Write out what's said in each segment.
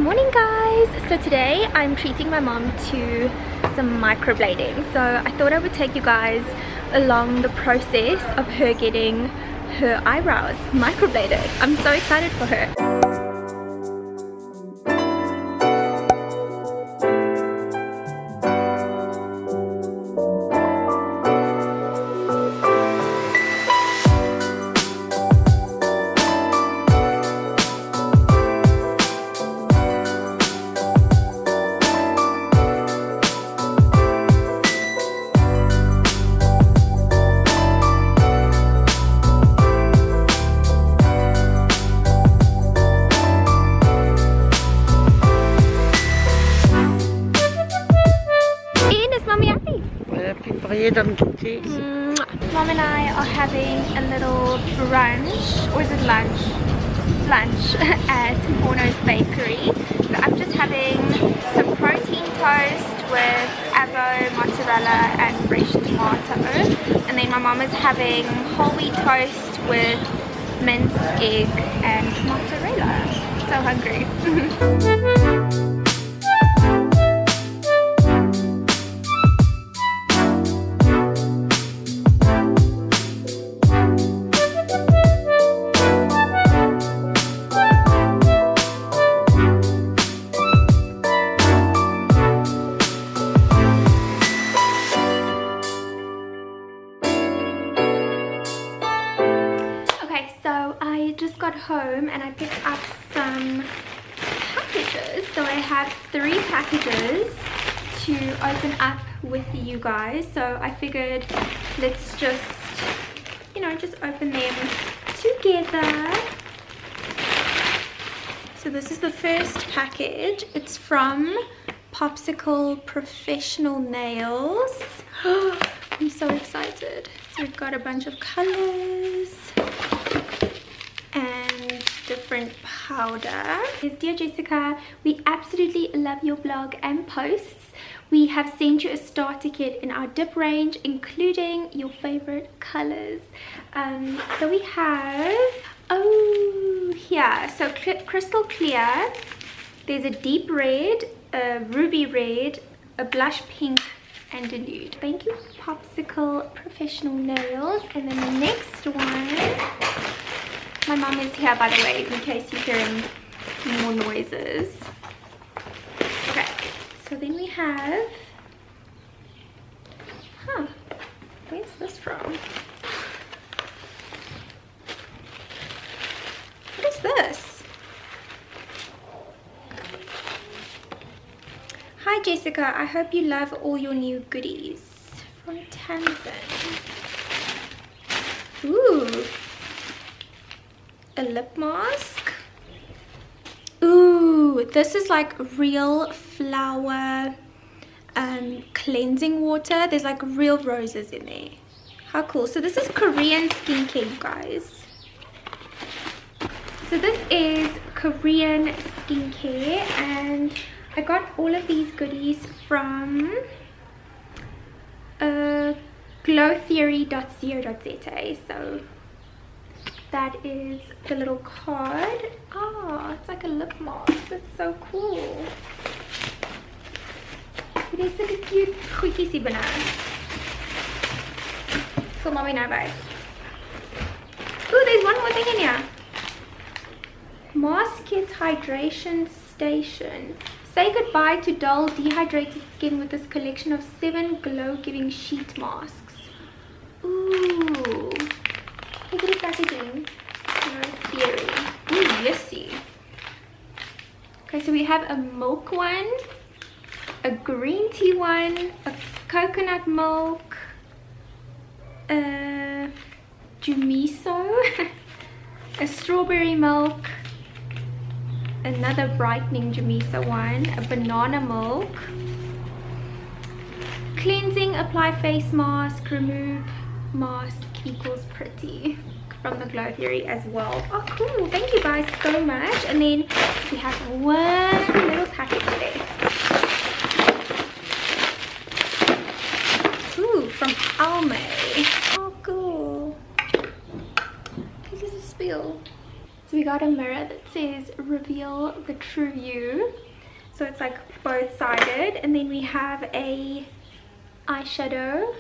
morning guys. So today I'm treating my mom to some microblading, so I thought I would take you guys along the process of her getting her eyebrows microbladed. I'm so excited for her. Mom and I are having a little brunch, or is it lunch? Lunch at Heerden's bakery. So I'm just having some protein toast with avo, mozzarella and fresh tomato. And then my mom is having whole wheat toast with minced egg and mozzarella. So hungry. Got home and I picked up some packages, so I have 3 packages to open up with you guys, so I figured let's just just open them together. So this is the first package. It's from Popsicle Professional Nails. I'm so excited. So we've got a bunch of colors and different powder. Dear Jessica, we absolutely love your blog and posts. We have sent you a starter kit in our dip range, including your favorite colors. So we have, here, so crystal clear, there's a deep red, a ruby red, a blush pink, and a nude. Thank you, Popsicle Professional Nails. And then the next one, my mom is here, by the way, in case you're hearing more noises. Okay, so then we have, where's this from? What is this? Hi Jessica, I hope you love all your new goodies. From Tamsin. Ooh. A lip mask. Ooh, this is like real flower cleansing water. There's like real roses in there. How cool. So this is Korean skincare, you guys. So this is Korean skincare, and I got all of these goodies from glowtheory.co.za. so that is the little card. Oh, it's like a lip mask. That's so cool. Hierdie is sulke cute goedjies hier binne. Vir mommy nou by. Ooh, there's one more thing in here. Mask Kit Hydration Station. Say goodbye to dull, dehydrated skin with this collection of 7 glow-giving sheet masks. Ooh. Look at the packaging. No theory. Ooh, yesy. Okay, so we have a milk one, a green tea one, a coconut milk, a jumiso, a strawberry milk, another brightening jumiso one, a banana milk, cleansing apply face mask, remove mask equals pretty, from the Glow Theory as well. Oh cool, thank you guys so much. And then we have one little package there. Ooh, from Almay. Oh cool. This is a spill. So we we got a mirror that says reveal the true you, so it's like both sided. And then we have a eyeshadow,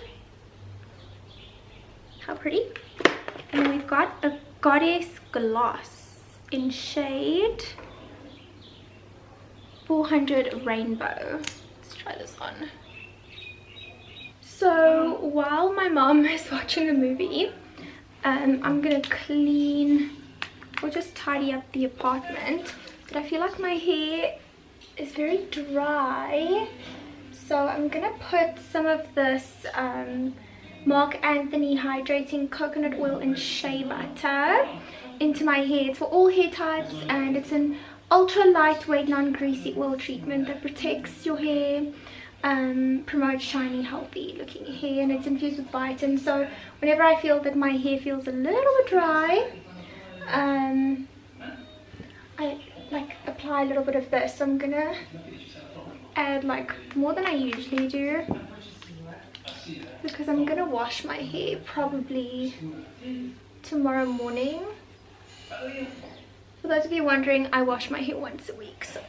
how pretty. And then we've got a goddess gloss in shade 400 rainbow. Let's try this on. So while my mom is watching the movie, I'm gonna clean or just tidy up the apartment. But I feel like my hair is very dry, so I'm gonna put some of this Marc Anthony hydrating coconut oil and shea butter into my hair. It's for all hair types, and it's an ultra lightweight non-greasy oil treatment that protects your hair, promotes shiny healthy looking hair, and it's infused with biotin. So whenever I feel that my hair feels a little bit dry, I like apply a little bit of this. So I'm gonna add like more than I usually do, because I'm gonna wash my hair probably tomorrow morning. For those of you wondering, I wash my hair once a week, so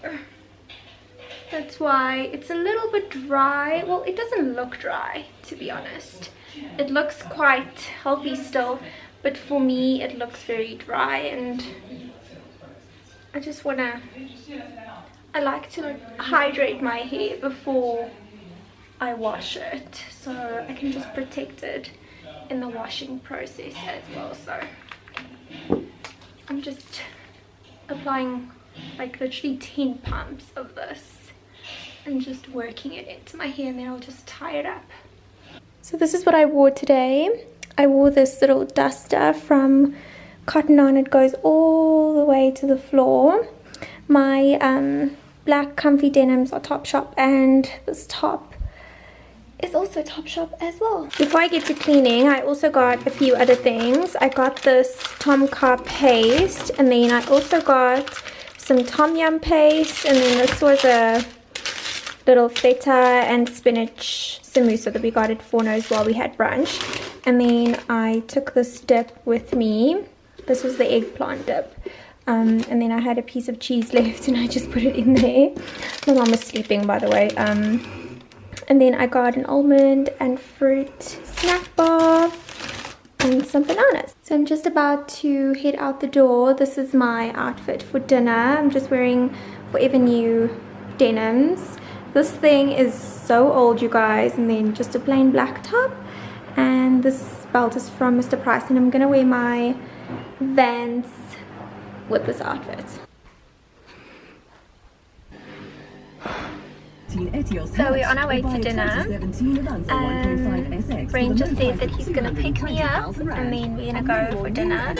that's why it's a little bit dry. Well, it doesn't look dry, to be honest. It looks quite healthy still, but for me it looks very dry, and I just wanna, I like to hydrate my hair before I wash it, so I can just protect it in the washing process as well. So I'm just applying like literally 10 pumps of this and just working it into my hair, and then I'll just tie it up. So this is what I wore today. I wore this little duster from Cotton On. It goes all the way to the floor. My black comfy denims are Topshop, and this top is also Topshop as well. Before I get to cleaning, I also got a few other things. I got this Tom Kha paste, and then I also got some Tom Yum paste, and then this was a little feta and spinach samosa that we got at Forno's while we had brunch. And then I took this dip with me. This was the eggplant dip. And then I had a piece of cheese left, and I just put it in there. My mom was sleeping, by the way. And then I got an almond and fruit snack bar and some bananas. So I'm just about to head out the door. This is my outfit for dinner. I'm just wearing Forever New denims. This thing is so old, you guys. And then just a plain black top. And this belt is from Mr. Price. And I'm going to wear my Vans with this outfit. So we're on our way to dinner. Brain just said that he's gonna pick me up, and then we're gonna go for dinner.